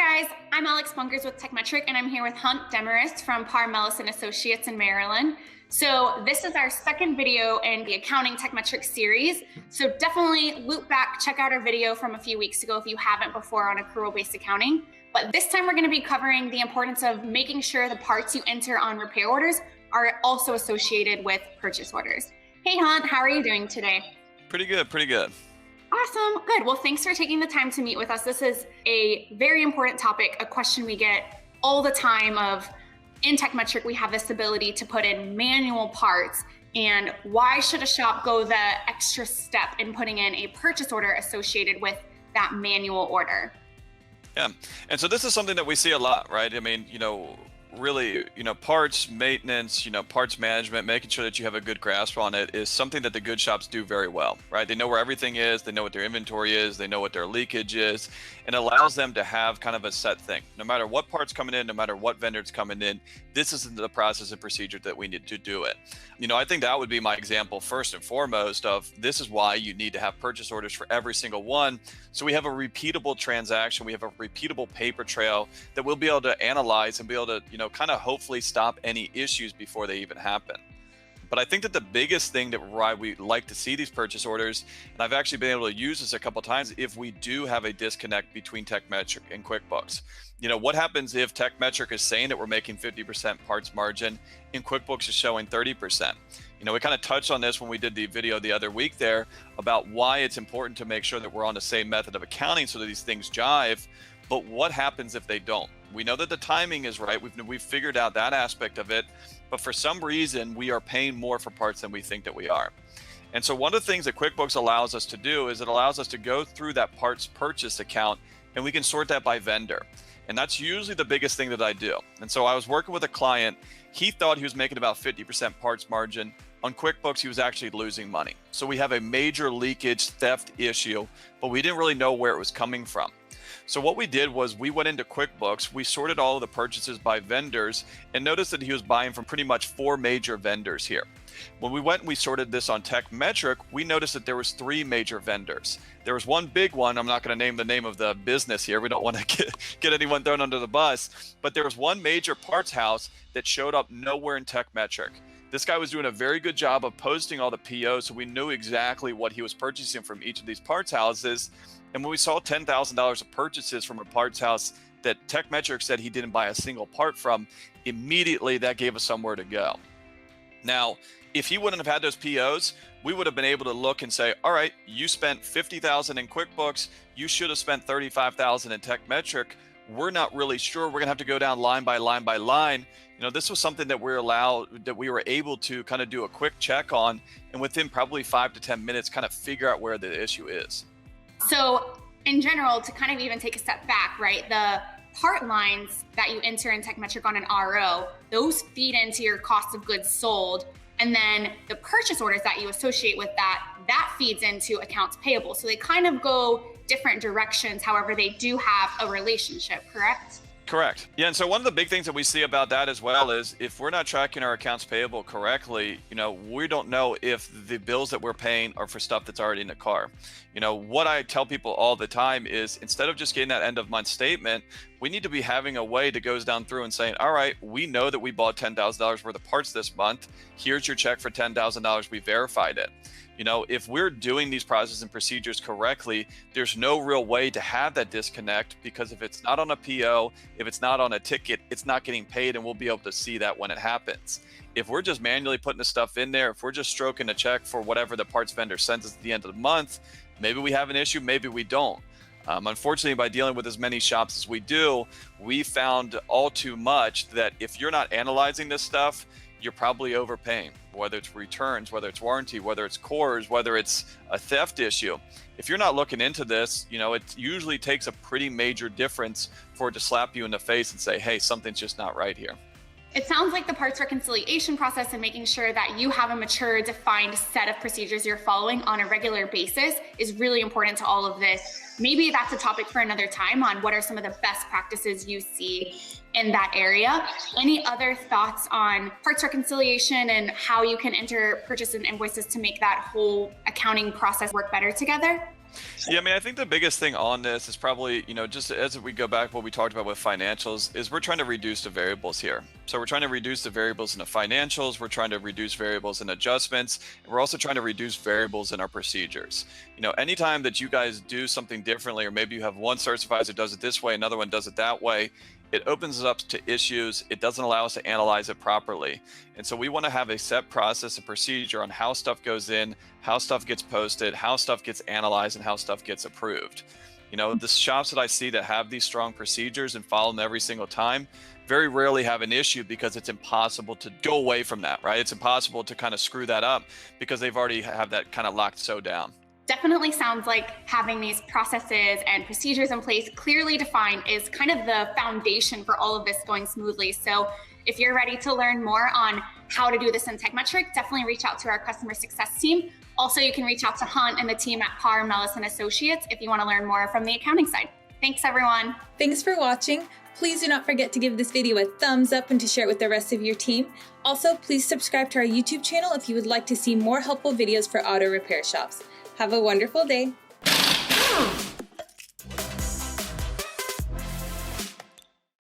guys, I'm Alex Bunkers with Tekmetric, and I'm here with Hunt Demarest from Paar, Melis and Associates in Maryland. So this is our second video in the Accounting Tekmetric series. So definitely loop back, check out our video from a few weeks ago if you haven't before on accrual-based accounting. But this time we're going to be covering the importance of making sure the parts you enter on repair orders are also associated with purchase orders. Hey Hunt, how are you doing today? Pretty good, pretty good. Awesome, good. Well, thanks for taking the time to meet with us. This is a very important topic, a question we get all the time of, in Tekmetric, we have this ability to put in manual parts, and why should a shop go the extra step in putting in a purchase order associated with that manual order? Yeah, and so this is something that we see a lot, right? I mean, really, parts maintenance, parts management, making sure that you have a good grasp on it is something that the good shops do very well, right? They know where everything is, they know what their inventory is, they know what their leakage is, and it allows them to have kind of a set thing. No matter what part's coming in, no matter what vendor's coming in, this is the process and procedure that we need to do it. I think that would be my example first and foremost of this is why you need to have purchase orders for every single one. So we have a repeatable transaction, we have a repeatable paper trail that we'll be able to analyze and be able to, kind of hopefully stop any issues before they even happen. But I think that the biggest thing that why we like to see these purchase orders, and I've actually been able to use this a couple of times, if we do have a disconnect between Tekmetric and QuickBooks. What happens if Tekmetric is saying that we're making 50% parts margin and QuickBooks is showing 30%? We kind of touched on this when we did the video the other week there about why it's important to make sure that we're on the same method of accounting so that these things jive. But what happens if they don't? We know that the timing is right. We've figured out that aspect of it, but for some reason we are paying more for parts than we think that we are. And so one of the things that QuickBooks allows us to do is it allows us to go through that parts purchase account and we can sort that by vendor. And that's usually the biggest thing that I do. And so I was working with a client. He thought he was making about 50% parts margin. On QuickBooks, he was actually losing money. So we have a major leakage theft issue, but we didn't really know where it was coming from. So what we did was we went into QuickBooks, we sorted all of the purchases by vendors and noticed that he was buying from pretty much 4 major vendors here. When we went and we sorted this on Tekmetric, we noticed that there was 3 major vendors. There was one big one, I'm not going to name the name of the business here, we don't want to get anyone thrown under the bus, but there was one major parts house that showed up nowhere in Tekmetric. This guy was doing a very good job of posting all the POs, so we knew exactly what he was purchasing from each of these parts houses. And when we saw $10,000 of purchases from a parts house that Tekmetric said he didn't buy a single part from, immediately that gave us somewhere to go. Now, if he wouldn't have had those POs, we would have been able to look and say, all right, you spent $50,000 in QuickBooks, you should have spent $35,000 in Tekmetric. We're not really sure. We're gonna have to go down line by line by line. This was something that we were able to kind of do a quick check on, and within probably 5 to 10 minutes, kind of figure out where the issue is. So in general, to kind of even take a step back, right? The part lines that you enter in Tekmetric on an RO, those feed into your cost of goods sold. And then the purchase orders that you associate with that feeds into accounts payable. So they kind of go different directions. However, they do have a relationship, correct? Correct. Yeah, and so one of the big things that we see about that as well is if we're not tracking our accounts payable correctly, we don't know if the bills that we're paying are for stuff that's already in the car. What I tell people all the time is instead of just getting that end of month statement, we need to be having a way that goes down through and saying, all right, we know that we bought $10,000 worth of parts this month. Here's your check for $10,000. We verified it. If we're doing these processes and procedures correctly, there's no real way to have that disconnect, because if it's not on a PO, if it's not on a ticket, it's not getting paid, and we'll be able to see that when it happens. If we're just manually putting the stuff in there, if we're just stroking a check for whatever the parts vendor sends us at the end of the month, maybe we have an issue, maybe we don't. Unfortunately, by dealing with as many shops as we do, we found all too much that if you're not analyzing this stuff, you're probably overpaying, whether it's returns, whether it's warranty, whether it's cores, whether it's a theft issue. If you're not looking into this, it usually takes a pretty major difference for it to slap you in the face and say, hey, something's just not right here. It sounds like the parts reconciliation process and making sure that you have a mature, defined set of procedures you're following on a regular basis is really important to all of this. Maybe that's a topic for another time on what are some of the best practices you see in that area. Any other thoughts on parts reconciliation and how you can enter purchase and invoices to make that whole accounting process work better together? Yeah, I mean, I think the biggest thing on this is probably, just as we go back what we talked about with financials, is we're trying to reduce the variables here. So we're trying to reduce the variables in the financials, we're trying to reduce variables in adjustments, and we're also trying to reduce variables in our procedures. Anytime that you guys do something differently, or maybe you have one search supervisor does it this way, another one does it that way, it opens us up to issues. It doesn't allow us to analyze it properly. And so we want to have a set process and procedure on how stuff goes in, how stuff gets posted, how stuff gets analyzed, and how stuff gets approved. The shops that I see that have these strong procedures and follow them every single time very rarely have an issue, because it's impossible to go away from that, right? It's impossible to kind of screw that up because they've already have that kind of locked so down. Definitely sounds like having these processes and procedures in place clearly defined is kind of the foundation for all of this going smoothly. So if you're ready to learn more on how to do this in Tekmetric, definitely reach out to our customer success team. Also, you can reach out to Hunt and the team at Paar, Melis and Associates if you want to learn more from the accounting side. Thanks, everyone. Thanks for watching. Please do not forget to give this video a thumbs up and to share it with the rest of your team. Also, please subscribe to our YouTube channel if you would like to see more helpful videos for auto repair shops. Have a wonderful day.